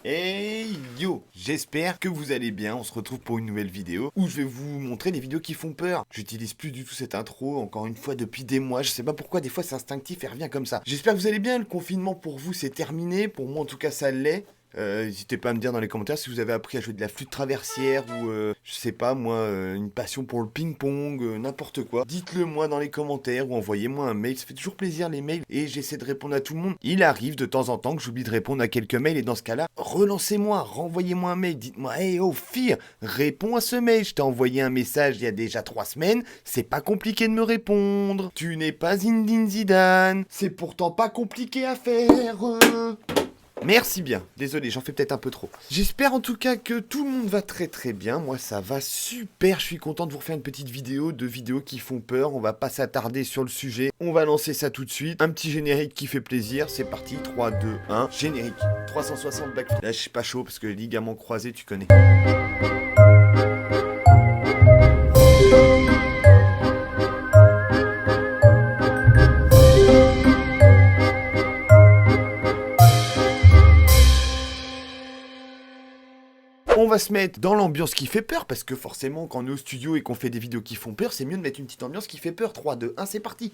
Hey yo, j'espère que vous allez bien, on se retrouve pour une nouvelle vidéo où je vais vous montrer des vidéos qui font peur. J'utilise plus du tout cette intro, encore une fois depuis des mois, je sais pas pourquoi, des fois c'est instinctif et revient comme ça. J'espère que vous allez bien, le confinement pour vous c'est terminé, pour moi en tout cas ça l'est. N'hésitez pas à me dire dans les commentaires si vous avez appris à jouer de la flûte traversière ou je sais pas moi, une passion pour le ping-pong, n'importe quoi. Dites-le moi dans les commentaires ou envoyez-moi un mail, ça fait toujours plaisir les mails et j'essaie de répondre à tout le monde. Il arrive de temps en temps que j'oublie de répondre à quelques mails et dans ce cas-là, relancez-moi, renvoyez-moi un mail, dites-moi hey oh Fir, réponds à ce mail, je t'ai envoyé un message il y a déjà 3 semaines, c'est pas compliqué de me répondre. Tu n'es pas Zinedine Zidane, c'est pourtant pas compliqué à faire. Merci bien, désolé, j'en fais peut-être un peu trop. J'espère en tout cas que tout le monde va très très bien, moi ça va super, je suis content de vous refaire une petite vidéo, de vidéos qui font peur, on va pas s'attarder sur le sujet, on va lancer ça tout de suite, un petit générique qui fait plaisir, c'est parti, 3, 2, 1, générique, 360 backflip. Là je suis pas chaud parce que les ligaments croisés tu connais. On va se mettre dans l'ambiance qui fait peur, parce que forcément, quand on est au studio et qu'on fait des vidéos qui font peur, c'est mieux de mettre une petite ambiance qui fait peur. 3, 2, 1, c'est parti.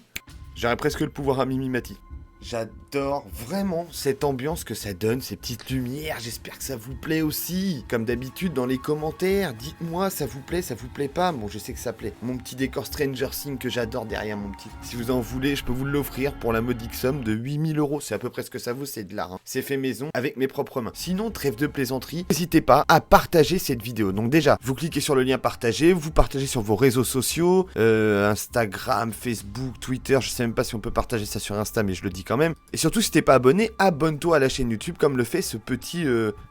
J'aurais presque le pouvoir à Mimi Mati. J'adore vraiment cette ambiance que ça donne, ces petites lumières, j'espère que ça vous plaît aussi. Comme d'habitude dans les commentaires, dites-moi ça vous plaît pas. Bon je sais que ça plaît. Mon petit décor Stranger Things que j'adore derrière mon petit. Si vous en voulez, je peux vous l'offrir pour la modique somme de 8000 €. C'est à peu près ce que ça vaut, c'est de l'art. Hein. C'est fait maison avec mes propres mains. Sinon, trêve de plaisanterie, n'hésitez pas à partager cette vidéo. Donc déjà, vous cliquez sur le lien partager, vous partagez sur vos réseaux sociaux, Instagram, Facebook, Twitter, je sais même pas si on peut partager ça sur Insta, mais je le dis quand même. Et surtout, si t'es pas abonné, abonne-toi à la chaîne YouTube comme le fait ce petit...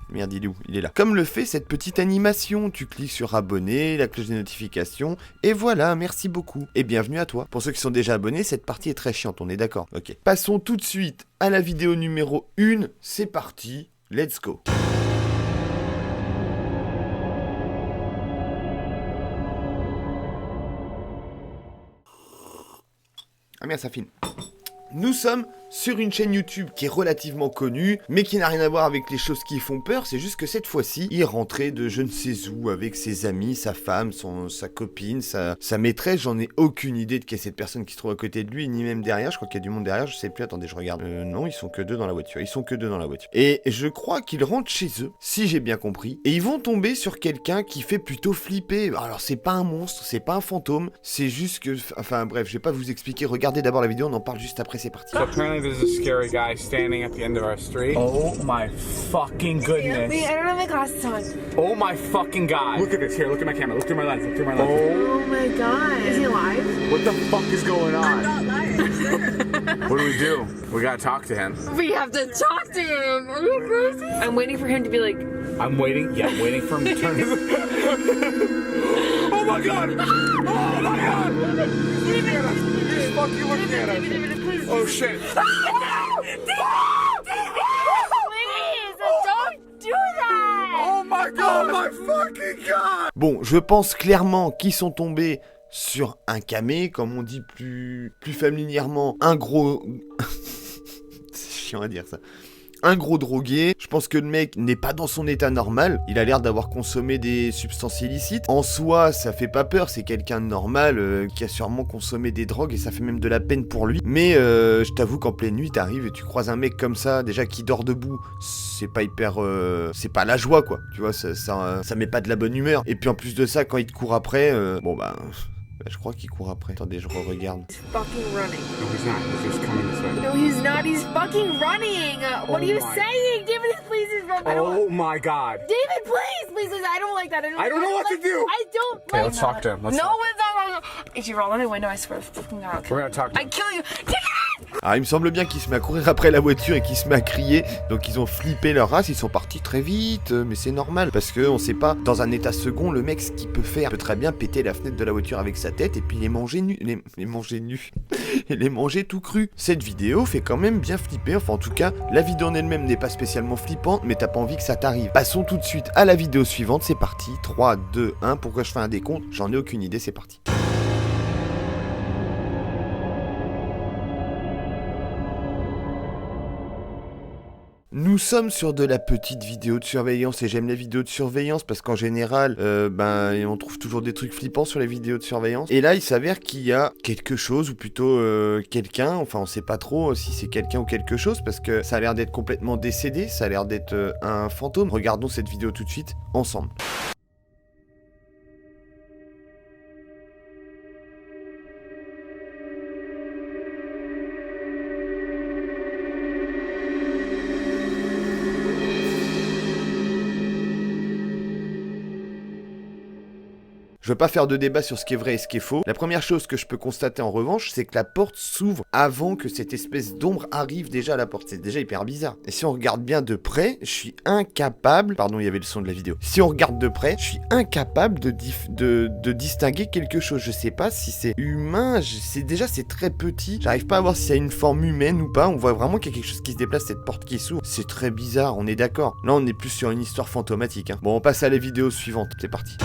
Merde, il est où? Il est là. Comme le fait cette petite animation. Tu cliques sur abonner, la cloche des notifications, et voilà, merci beaucoup. Et bienvenue à toi. Pour ceux qui sont déjà abonnés, cette partie est très chiante, on est d'accord? Ok. Passons tout de suite à la vidéo numéro 1. C'est parti, let's go. Ah merde, ça filme. Nous sommes sur une chaîne YouTube qui est relativement connue, mais qui n'a rien à voir avec les choses qui font peur, c'est juste que cette fois-ci, il rentrait de je ne sais où avec ses amis, sa femme, sa copine, sa maîtresse, j'en ai aucune idée de qui est cette personne qui se trouve à côté de lui, ni même derrière, je crois qu'il y a du monde derrière, je sais plus, attendez, je regarde. Non, ils sont que deux dans la voiture, Et je crois qu'ils rentrent chez eux, si j'ai bien compris, et ils vont tomber sur quelqu'un qui fait plutôt flipper. Alors c'est pas un monstre, c'est pas un fantôme, c'est juste que... Enfin bref, je vais pas vous expliquer, regardez d'abord la vidéo, on en parle juste après, c'est parti. So apparently there's a scary guy standing at the end of our street. Oh my fucking goodness. Wait, I don't have my glasses on. Oh my fucking god. Look at this. Here, look at my camera. Look through my lens. Look through my lens. Oh my god. Is he alive? What the fuck is going on? Not live. What do? We gotta talk to him. We have to talk to him. Are you crazy? I'm waiting for him to be like... I'm waiting. Yeah, I'm waiting for him to turn his... Oh my god! Oh my god! He's fucking looking at us. Oh shit. Please, don't do that! Oh my god! Oh my fucking god! Bon, je pense clairement qu'ils sont tombés sur un camé, comme on dit plus familièrement, un gros... C'est chiant à dire ça. Un gros drogué, je pense que le mec n'est pas dans son état normal, il a l'air d'avoir consommé des substances illicites. En soi, ça fait pas peur, c'est quelqu'un de normal qui a sûrement consommé des drogues et ça fait même de la peine pour lui. Mais je t'avoue qu'en pleine nuit, t'arrives et tu croises un mec comme ça, déjà qui dort debout, c'est pas hyper... c'est pas la joie quoi, tu vois, ça met pas de la bonne humeur. Et puis en plus de ça, quand il te court après, bon bah... Je crois qu'il court après. Attendez, je regarde. He's fucking running. No, he's not. He's just coming this way. No, he's not. He's fucking running. What are you my. saying? David, please, run. Oh my god. David, please, I don't like that. I don't know what to do. I don't Okay, like let's that. talk to him. Let's no, talk. it's not. If you roll on the window, I swear to fucking God. We're gonna talk to I him. kill you. Alors il me semble bien qu'il se met à courir après la voiture et qu'il se met à crier. Donc ils ont flippé leur race, ils sont partis très vite. Mais c'est normal parce que on sait pas, dans un état second, le mec ce qu'il peut faire, il peut très bien péter la fenêtre de la voiture avec sa tête et puis les manger nus. Les manger nus. Et les manger tout cru. Cette vidéo fait quand même bien flipper. Enfin en tout cas, la vidéo en elle-même n'est pas spécialement flippante, mais t'as pas envie que ça t'arrive. Passons tout de suite à la vidéo suivante, c'est parti. 3, 2, 1. Pourquoi je fais un décompte? J'en ai aucune idée, c'est parti. Nous sommes sur de la petite vidéo de surveillance et j'aime les vidéos de surveillance parce qu'en général, on trouve toujours des trucs flippants sur les vidéos de surveillance. Et là, il s'avère qu'il y a quelque chose, ou plutôt quelqu'un, enfin on sait pas trop si c'est quelqu'un ou quelque chose parce que ça a l'air d'être complètement décédé, ça a l'air d'être un fantôme. Regardons cette vidéo tout de suite, ensemble. Je veux pas faire de débat sur ce qui est vrai et ce qui est faux. La première chose que je peux constater en revanche, c'est que la porte s'ouvre avant que cette espèce d'ombre arrive déjà à la porte. C'est déjà hyper bizarre. Et si on regarde bien de près, je suis incapable... Pardon, il y avait le son de la vidéo. Si on regarde de près, je suis incapable de distinguer quelque chose. Je sais pas si c'est humain, c'est très petit. J'arrive pas à voir si c'est une forme humaine ou pas. On voit vraiment qu'il y a quelque chose qui se déplace, cette porte qui s'ouvre. C'est très bizarre, on est d'accord. Là, on est plus sur une histoire fantomatique. Bon, on passe à la vidéo suivante. C'est parti.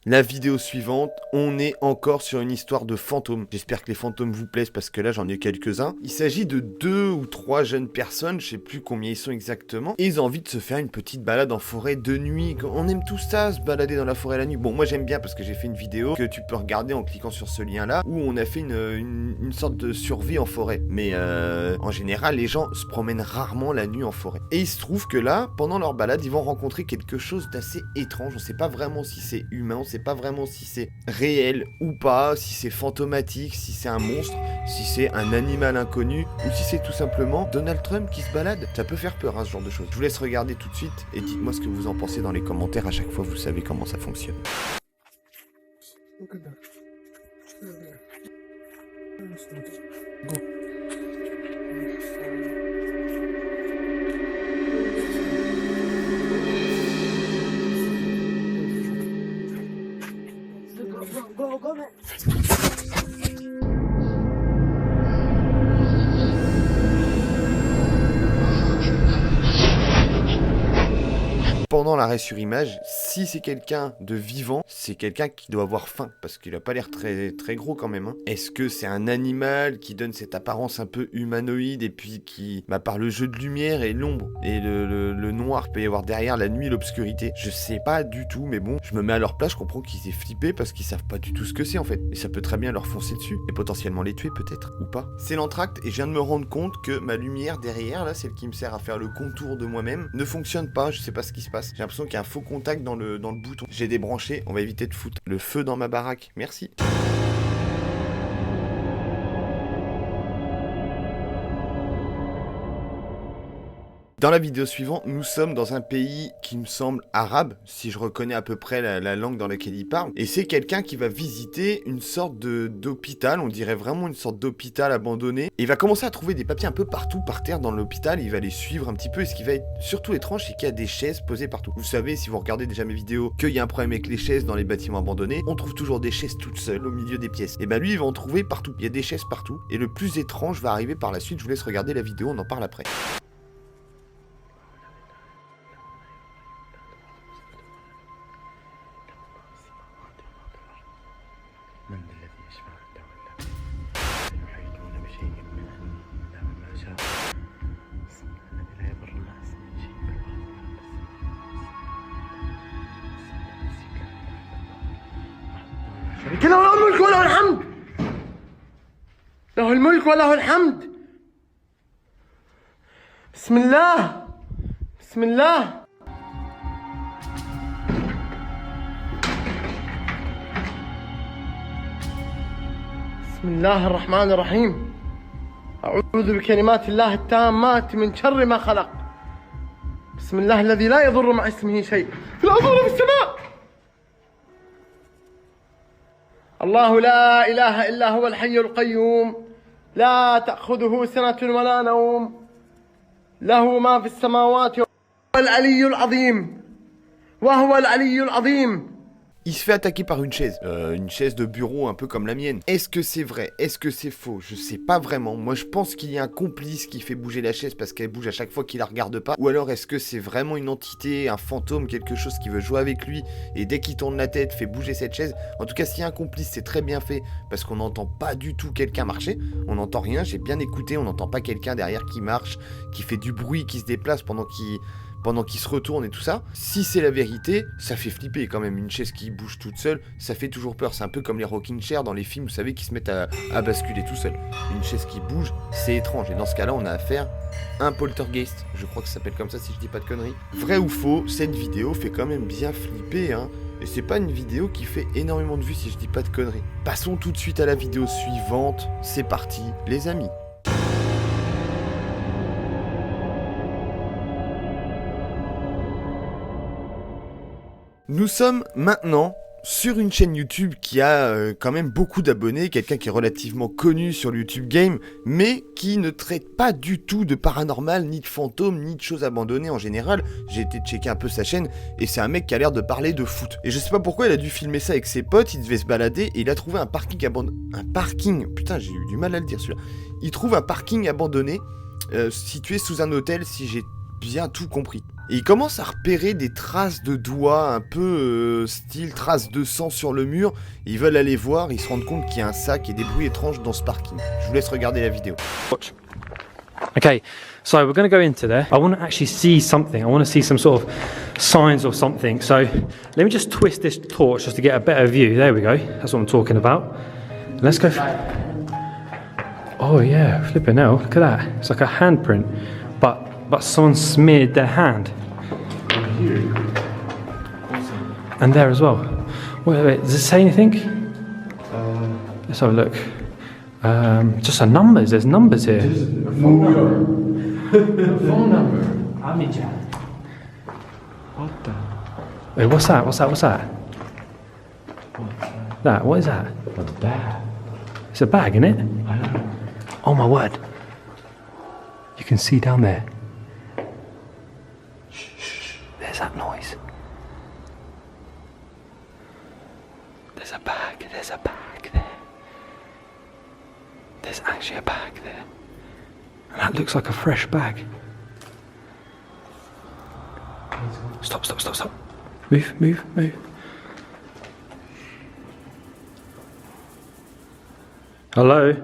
La vidéo suivante, on est encore sur une histoire de fantômes. J'espère que les fantômes vous plaisent parce que là j'en ai quelques-uns. Il s'agit de 2 ou 3 jeunes personnes, je sais plus combien ils sont exactement. Et ils ont envie de se faire une petite balade en forêt de nuit. On aime tout ça, se balader dans la forêt la nuit. Bon, moi j'aime bien parce que j'ai fait une vidéo que tu peux regarder en cliquant sur ce lien là, où on a fait une sorte de survie en forêt. Mais en général, les gens se promènent rarement la nuit en forêt. Et il se trouve que là, pendant leur balade, ils vont rencontrer quelque chose d'assez étrange. On sait pas vraiment si c'est humain, on sait pas vraiment si c'est réel ou pas, si c'est fantomatique, si c'est un monstre, si c'est un animal inconnu, ou si c'est tout simplement Donald Trump qui se balade. Ça peut faire peur, ce genre de choses. Je vous laisse regarder tout de suite et dites-moi ce que vous en pensez dans les commentaires. À chaque fois, vous savez comment ça fonctionne. Pendant l'arrêt sur image, si c'est quelqu'un de vivant, c'est quelqu'un qui doit avoir faim, parce qu'il a pas l'air très, très gros quand même. Est-ce que c'est un animal qui donne cette apparence un peu humanoïde, et puis qui, par le jeu de lumière et l'ombre, et le noir, il peut y avoir derrière la nuit, l'obscurité. Je sais pas du tout, mais bon, je me mets à leur place, je comprends qu'ils aient flippé, parce qu'ils savent pas du tout ce que c'est en fait. Et ça peut très bien leur foncer dessus, et potentiellement les tuer peut-être, ou pas. C'est l'entracte, et je viens de me rendre compte que ma lumière derrière, là, celle qui me sert à faire le contour de moi-même, ne fonctionne pas, je sais pas ce qui se passe. J'ai l'impression qu'il y a un faux contact dans le bouton. J'ai débranché, on va éviter de foutre le feu dans ma baraque. Merci. Dans la vidéo suivante, nous sommes dans un pays qui me semble arabe, si je reconnais à peu près la langue dans laquelle il parle. Et c'est quelqu'un qui va visiter une sorte d'hôpital, on dirait vraiment une sorte d'hôpital abandonné. Et il va commencer à trouver des papiers un peu partout par terre dans l'hôpital, il va les suivre un petit peu. Et ce qui va être surtout étrange, c'est qu'il y a des chaises posées partout. Vous savez, si vous regardez déjà mes vidéos, qu'il y a un problème avec les chaises dans les bâtiments abandonnés, on trouve toujours des chaises toutes seules au milieu des pièces. Et lui, il va en trouver partout. Il y a des chaises partout. Et le plus étrange va arriver par la suite, je vous laisse regarder la vidéo, on en parle après. من ذا الذي يشفع عنده إلا بإذنه لا يحيطون بشيء من علمه إلا بما شاء الذي لا يضر الناس من شيء شريك له الملك وله الحمد له الملك وله الحمد بسم الله بسم الله بسم الله الرحمن الرحيم أعوذ بكلمات الله التامات من شر ما خلق بسم الله الذي لا يضر مع اسمه شيء في الأرض ولا في السماء الله لا إله إلا هو الحي القيوم لا تأخذه سنة ولا نوم له ما في السماوات وهو العلي العظيم وهو العلي العظيم. il se fait attaquer par une chaise de bureau un peu comme la mienne. Est-ce que c'est vrai? Est-ce que c'est faux? Je sais pas vraiment. Moi, je pense qu'il y a un complice qui fait bouger la chaise parce qu'elle bouge à chaque fois qu'il la regarde pas. Ou alors, est-ce que c'est vraiment une entité, un fantôme, quelque chose qui veut jouer avec lui et dès qu'il tourne la tête, fait bouger cette chaise? En tout cas, s'il y a un complice, c'est très bien fait parce qu'on n'entend pas du tout quelqu'un marcher. On n'entend rien. J'ai bien écouté. On n'entend pas quelqu'un derrière qui marche, qui fait du bruit, qui se déplace pendant qu'il se retourne et tout ça. Si c'est la vérité, ça fait flipper quand même. Une chaise qui bouge toute seule, ça fait toujours peur. C'est un peu comme les rocking chairs dans les films, vous savez, qui se mettent à basculer tout seul. Une chaise qui bouge, c'est étrange. Et dans ce cas-là, on a affaire à un poltergeist. Je crois que ça s'appelle comme ça si je dis pas de conneries. Vrai ou faux, cette vidéo fait quand même bien flipper, hein. Et c'est pas une vidéo qui fait énormément de vues si je dis pas de conneries. Passons tout de suite à la vidéo suivante. C'est parti, les amis. Nous sommes maintenant sur une chaîne YouTube qui a quand même beaucoup d'abonnés, quelqu'un qui est relativement connu sur le YouTube Game, mais qui ne traite pas du tout de paranormal, ni de fantômes, ni de choses abandonnées en général. J'ai été checker un peu sa chaîne, et c'est un mec qui a l'air de parler de foot. Et je sais pas pourquoi il a dû filmer ça avec ses potes, il devait se balader, et il a trouvé un parking abandonné. Un parking, putain j'ai eu du mal à le dire celui-là. Il trouve un parking abandonné, situé sous un hôtel, si j'ai bien tout compris. Et il commence à repérer des traces de doigts, un peu style traces de sang sur le mur. Ils veulent aller voir, ils se rendent compte qu'il y a un sac et des bruits étranges dans ce parking. Je vous laisse regarder la vidéo. Watch. Okay, so we're going to go into there. I want to actually see something. I want to see some sort of signs of something. So let me just twist this torch just to get a better view. There we go. That's what I'm talking about. Let's go. Oh yeah, flipping hell. Look at that. It's like a handprint, but someone smeared their hand. And there as well. Wait, does it say anything? Let's have a look. Just a numbers. There's numbers here. Phone number. What the? Wait, what's that? What's that? What's that? That? What is that? What's that? It's a bag, isn't it? I don't know. Oh my word! You can see down there. There's that noise. There's a bag there. There's actually a bag there. And that looks like a fresh bag. Stop. Move. Hello?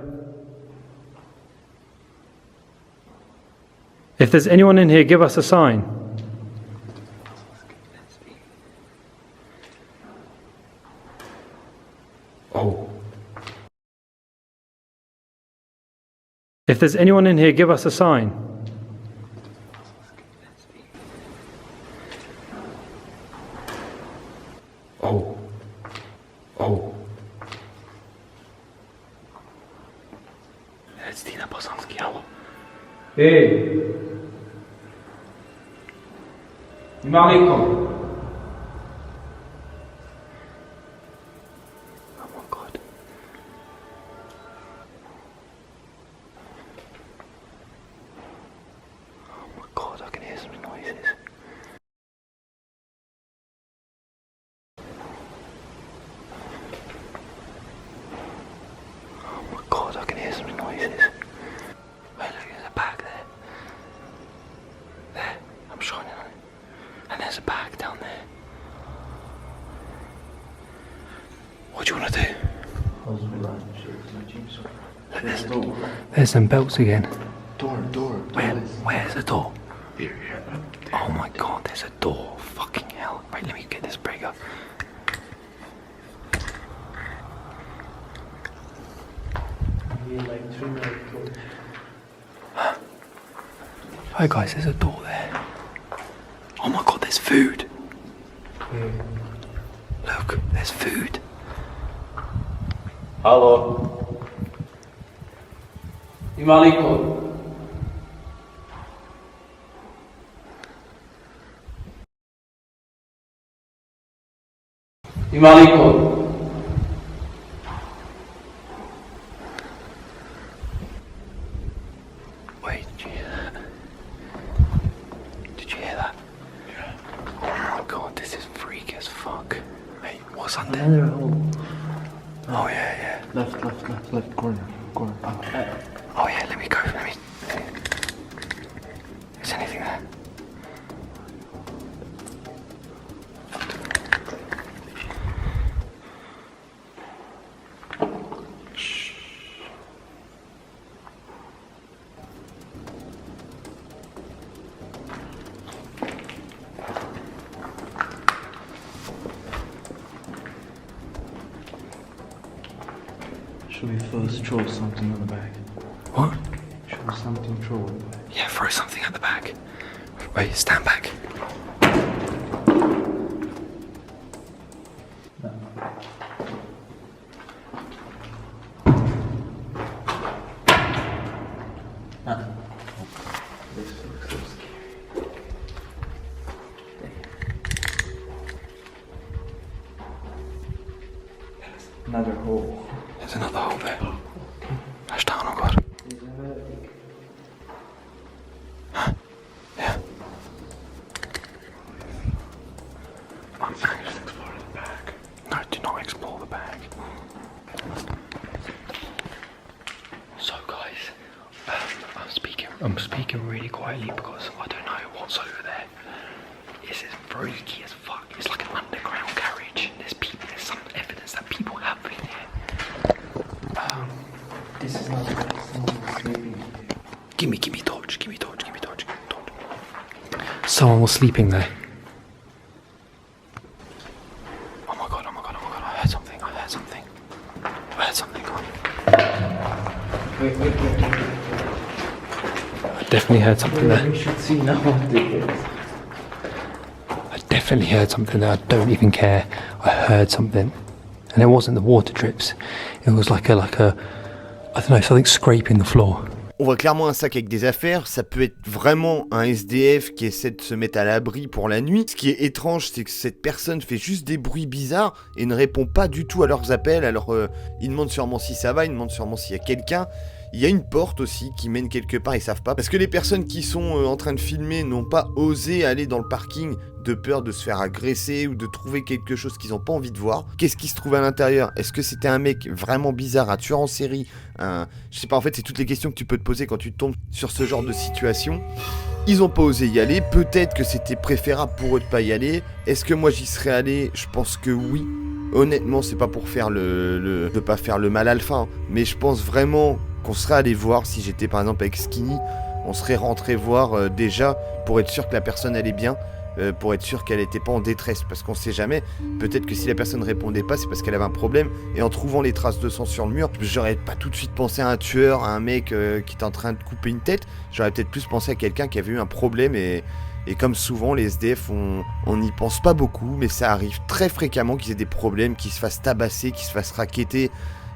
If there's anyone in here, give us a sign. Oh. If there's anyone in here, give us a sign. Oh. It's Tina Bosanski. Hey, Malikum. Oh my God. Oh my God, I can hear some noises. Oh my God, I can hear some noises. Wait, look, there's a bag there. There, I'm shining on it. And there's a bag down there. What do you want to do? Look, there's some belts again. Door. Where's the door? Here. Oh my God, there's a door. Fucking hell. Wait, let me get this bigger. Hi guys, there's a door there. Oh my God, there's food. Look, there's food. Hello. Malikum. Malikum. Wait, did you hear that? Did you hear that? Yeah. Oh my God, this is freak as fuck. Hey, what's another hole. Oh yeah. Left corner. Oh yeah, let me go. Is anything there? Should we first throw something on the bag? What? Should we something throw on the bag? Yeah, throw something at the back. Wait, stand back. Another hole. There's another hole there. Flash down, oh god. Yeah. Just explore the bag. No, do not explore the bag. So guys, I'm speaking really quietly because I don't know what's over there. This is freaky as fuck. It's like an underground garage. There's some evidence that people have been here. This is not sleeping. Give me torch. Someone was sleeping there. Oh my god, I heard something. Wait. I definitely heard something there. We should see now what it is. I definitely heard something there. I don't even care. I heard something. And it wasn't the water drips. It was like a I don't know, something scraping the floor. On voit clairement un sac avec des affaires, ça peut être vraiment un SDF qui essaie de se mettre à l'abri pour la nuit. Ce qui est étrange, c'est que cette personne fait juste des bruits bizarres et ne répond pas du tout à leurs appels. Alors, ils demandent sûrement si ça va, ils demandent sûrement s'il y a quelqu'un. Il y a une porte aussi qui mène quelque part, ils savent pas. Parce que les personnes qui sont en train de filmer n'ont pas osé aller dans le parking de peur de se faire agresser ou de trouver quelque chose qu'ils n'ont pas envie de voir. Qu'est-ce qui se trouve à l'intérieur? Est-ce que c'était un mec vraiment bizarre, un tueur en série? Je sais pas, en fait, c'est toutes les questions que tu peux te poser quand tu tombes sur ce genre de situation. Ils n'ont pas osé y aller, peut-être que c'était préférable pour eux de pas y aller. Est-ce que moi j'y serais allé? Je pense que oui. Honnêtement, c'est pas pour faire de pas faire le mal alpha, hein, mais je pense vraiment qu'on serait allé voir, si j'étais par exemple avec Skinny, on serait rentré voir déjà pour être sûr que la personne allait bien, pour être sûr qu'elle n'était pas en détresse, parce qu'on sait jamais, peut-être que si la personne répondait pas, c'est parce qu'elle avait un problème, et en trouvant les traces de sang sur le mur, j'aurais pas tout de suite pensé à un tueur, à un mec qui est en train de couper une tête, j'aurais peut-être plus pensé à quelqu'un qui avait eu un problème, et comme souvent les SDF, on n'y pense pas beaucoup, mais ça arrive très fréquemment qu'ils aient des problèmes, qu'ils se fassent tabasser, qu'ils se fassent racketter.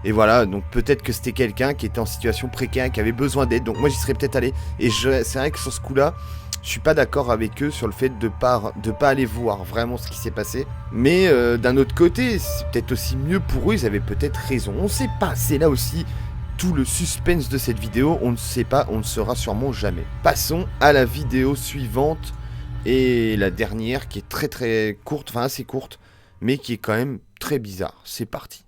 Et voilà, donc peut-être que c'était quelqu'un qui était en situation précaire, qui avait besoin d'aide. Donc moi j'y serais peut-être allé. Et c'est vrai que sur ce coup-là, je suis pas d'accord avec eux sur le fait de pas aller voir vraiment ce qui s'est passé. Mais d'un autre côté, c'est peut-être aussi mieux pour eux, ils avaient peut-être raison. On sait pas, c'est là aussi tout le suspense de cette vidéo. On ne sait pas, on ne saura sûrement jamais. Passons à la vidéo suivante. Et la dernière qui est très très courte, enfin assez courte, mais qui est quand même très bizarre. C'est parti.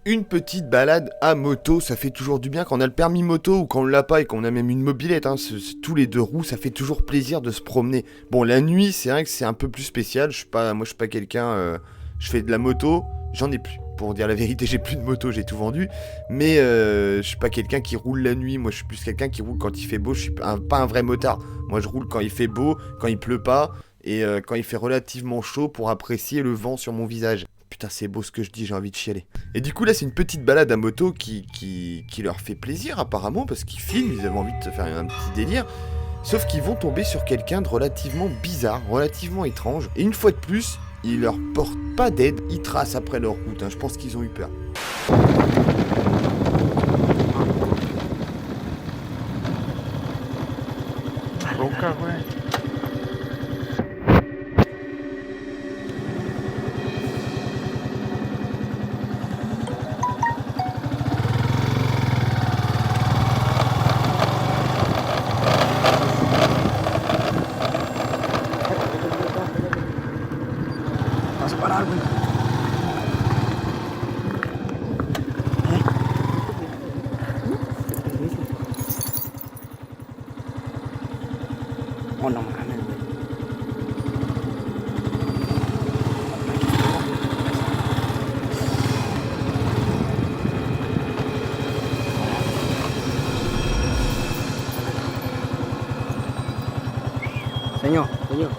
Une petite balade à moto, ça fait toujours du bien quand on a le permis moto ou quand on l'a pas et qu'on a même une mobilette, hein, tous les deux roues, ça fait toujours plaisir de se promener. Bon, la nuit, c'est vrai que c'est un peu plus spécial, moi je suis pas quelqu'un, je fais de la moto, j'en ai plus. Pour dire la vérité, j'ai plus de moto, j'ai tout vendu, mais je suis pas quelqu'un qui roule la nuit, moi je suis plus quelqu'un qui roule quand il fait beau, je suis pas un vrai motard. Moi je roule quand il fait beau, quand il pleut pas, et quand il fait relativement chaud pour apprécier le vent sur mon visage. Putain, c'est beau ce que je dis, j'ai envie de chialer. Et du coup, là, c'est une petite balade à moto qui leur fait plaisir, apparemment, parce qu'ils filment, ils avaient envie de se faire un petit délire. Sauf qu'ils vont tomber sur quelqu'un de relativement bizarre, relativement étrange. Et une fois de plus, ils leur portent pas d'aide, ils tracent après leur route. Hein. Je pense qu'ils ont eu peur. vas a parar, güey. Oh, no mames, güey. Señor, señor.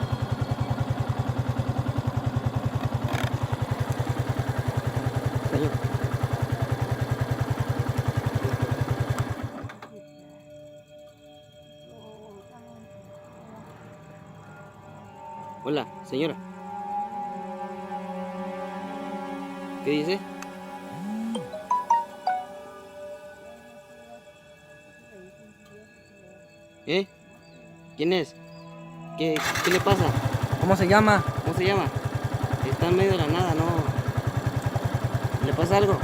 Señor. Hola, señora. ¿Qué dice? ¿Eh? ¿Quién es? ¿Qué le pasa? ¿Cómo se llama? ¿Cómo se llama? Está en medio de la nada, ¿no? ¿Le pasa algo?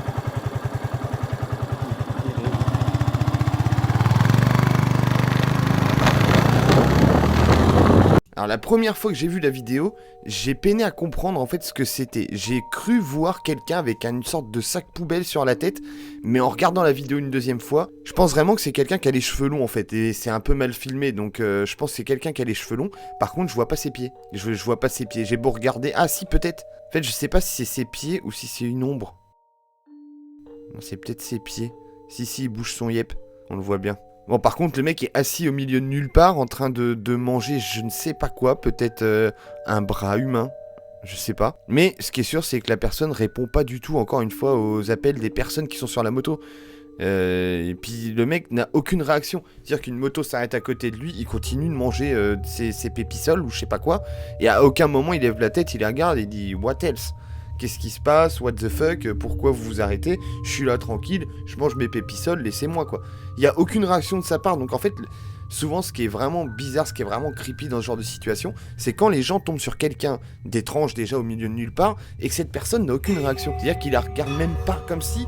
Alors la première fois que j'ai vu la vidéo, j'ai peiné à comprendre en fait ce que c'était. J'ai cru voir quelqu'un avec une sorte de sac poubelle sur la tête, mais en regardant la vidéo une deuxième fois, je pense vraiment que c'est quelqu'un qui a les cheveux longs en fait, et c'est un peu mal filmé, donc je pense que c'est quelqu'un qui a les cheveux longs. Par contre, je vois pas ses pieds. Je vois pas ses pieds. J'ai beau regarder, ah si peut-être. En fait, je sais pas si c'est ses pieds ou si c'est une ombre. Non, c'est peut-être ses pieds. Si, il bouge son yep, on le voit bien. Bon, par contre, le mec est assis au milieu de nulle part, en train de manger je ne sais pas quoi, peut-être un bras humain, je sais pas. Mais ce qui est sûr, c'est que la personne répond pas du tout, encore une fois, aux appels des personnes qui sont sur la moto. Et puis le mec n'a aucune réaction. C'est-à-dire qu'une moto s'arrête à côté de lui, il continue de manger ses pépissoles ou je sais pas quoi, et à aucun moment il lève la tête, il les regarde et il dit « What else ?» Qu'est-ce qui se passe? What the fuck? Pourquoi vous vous arrêtez? Je suis là tranquille, je mange mes pépissoles, laissez-moi quoi. Il n'y a aucune réaction de sa part, donc en fait, souvent ce qui est vraiment bizarre, ce qui est vraiment creepy dans ce genre de situation, c'est quand les gens tombent sur quelqu'un d'étrange déjà au milieu de nulle part, et que cette personne n'a aucune réaction. C'est-à-dire qu'il la regarde même pas, comme si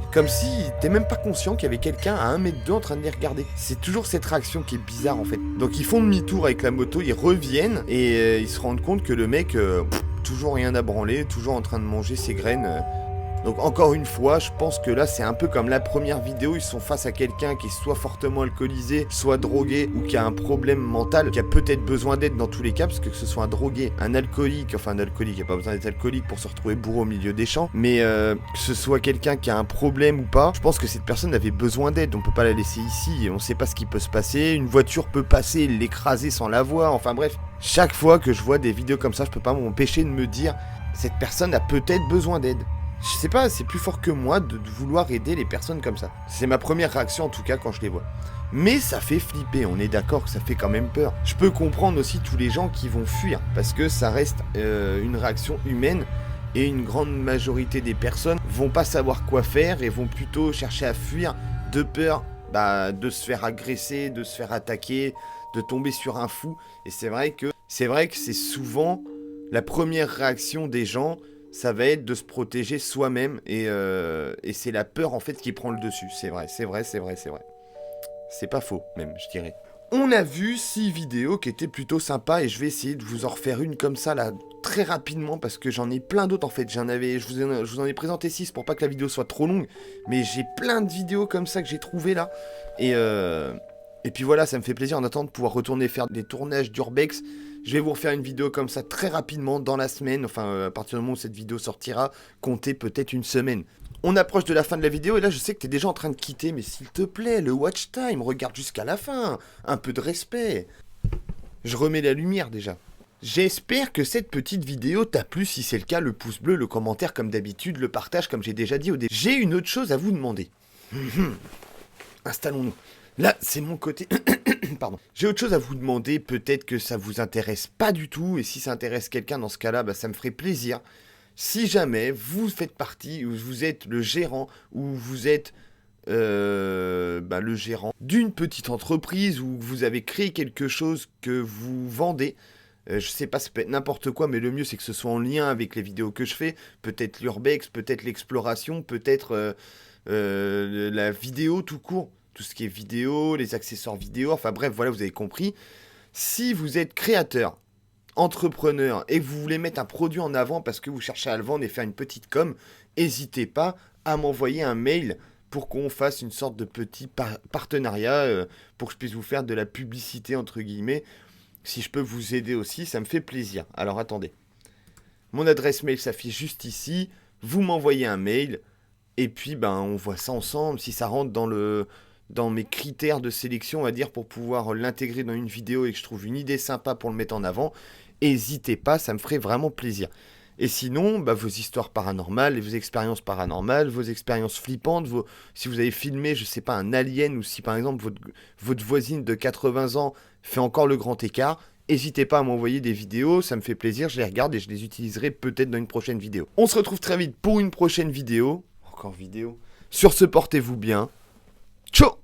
t'es même pas conscient qu'il y avait quelqu'un à 1 mètre d'eux en train de les regarder. C'est toujours cette réaction qui est bizarre en fait. Donc ils font demi-tour avec la moto, ils reviennent, et ils se rendent compte que le mec... toujours rien à branler, toujours en train de manger ses graines. Donc encore une fois, je pense que là c'est un peu comme la première vidéo, ils sont face à quelqu'un qui est soit fortement alcoolisé, soit drogué, ou qui a un problème mental, qui a peut-être besoin d'aide dans tous les cas, parce que ce soit un drogué, un alcoolique, enfin un alcoolique, il n'y a pas besoin d'être alcoolique pour se retrouver bourré au milieu des champs, mais que ce soit quelqu'un qui a un problème ou pas, je pense que cette personne avait besoin d'aide, on peut pas la laisser ici, on sait pas ce qui peut se passer, une voiture peut passer, l'écraser sans la voir, enfin bref. Chaque fois que je vois des vidéos comme ça, je peux pas m'empêcher de me dire, cette personne a peut-être besoin d'aide. Je sais pas, c'est plus fort que moi de vouloir aider les personnes comme ça. C'est ma première réaction en tout cas quand je les vois. Mais ça fait flipper, on est d'accord que ça fait quand même peur. Je peux comprendre aussi tous les gens qui vont fuir, parce que ça reste une réaction humaine, et une grande majorité des personnes vont pas savoir quoi faire et vont plutôt chercher à fuir de peur de se faire agresser, de se faire attaquer, de tomber sur un fou. Et c'est vrai que c'est souvent la première réaction des gens, ça va être de se protéger soi-même, et c'est la peur en fait qui prend le dessus. C'est vrai. C'est pas faux même, je dirais. On a vu 6 vidéos qui étaient plutôt sympas, et je vais essayer de vous en refaire une comme ça là très rapidement, parce que j'en ai plein d'autres en fait. Je vous en ai présenté 6 pour pas que la vidéo soit trop longue, mais j'ai plein de vidéos comme ça que j'ai trouvées là, et puis voilà, ça me fait plaisir en attendant de pouvoir retourner faire des tournages d'Urbex. Je vais vous refaire une vidéo comme ça très rapidement dans la semaine, enfin à partir du moment où cette vidéo sortira, comptez peut-être une semaine. On approche de la fin de la vidéo, et là je sais que t'es déjà en train de quitter, mais s'il te plaît, le watch time, regarde jusqu'à la fin, un peu de respect. Je remets la lumière déjà. J'espère que cette petite vidéo t'a plu. Si c'est le cas, le pouce bleu, le commentaire comme d'habitude, le partage comme j'ai déjà dit au début. J'ai une autre chose à vous demander. Installons-nous. Là, c'est mon côté... Pardon. J'ai autre chose à vous demander, peut-être que ça vous intéresse pas du tout, et si ça intéresse quelqu'un dans ce cas-là, ça me ferait plaisir. Si jamais vous faites partie, ou vous êtes le gérant, ou vous êtes le gérant d'une petite entreprise, ou vous avez créé quelque chose que vous vendez, je sais pas, ça peut être n'importe quoi, mais le mieux c'est que ce soit en lien avec les vidéos que je fais, peut-être l'urbex, peut-être l'exploration, peut-être la vidéo tout court. Tout ce qui est vidéo, les accessoires vidéo, enfin bref, voilà, vous avez compris. Si vous êtes créateur entrepreneur et que vous voulez mettre un produit en avant parce que vous cherchez à le vendre et faire une petite com, n'hésitez pas à m'envoyer un mail pour qu'on fasse une sorte de petit partenariat pour que je puisse vous faire de la publicité entre guillemets. Si je peux vous aider aussi, ça me fait plaisir. Alors attendez. Mon adresse mail s'affiche juste ici. Vous m'envoyez un mail et puis on voit ça ensemble si ça rentre dans mes critères de sélection, on va dire, pour pouvoir l'intégrer dans une vidéo et que je trouve une idée sympa pour le mettre en avant. N'hésitez pas, ça me ferait vraiment plaisir. Et sinon, vos histoires paranormales, vos expériences paranormales, vos expériences flippantes, si vous avez filmé, je sais pas, un alien, ou si par exemple votre voisine de 80 ans fait encore le grand écart, n'hésitez pas à m'envoyer des vidéos, ça me fait plaisir, je les regarde et je les utiliserai peut-être dans une prochaine vidéo. On se retrouve très vite pour une prochaine vidéo. Encore vidéo. Sur ce, portez-vous bien. Ciao!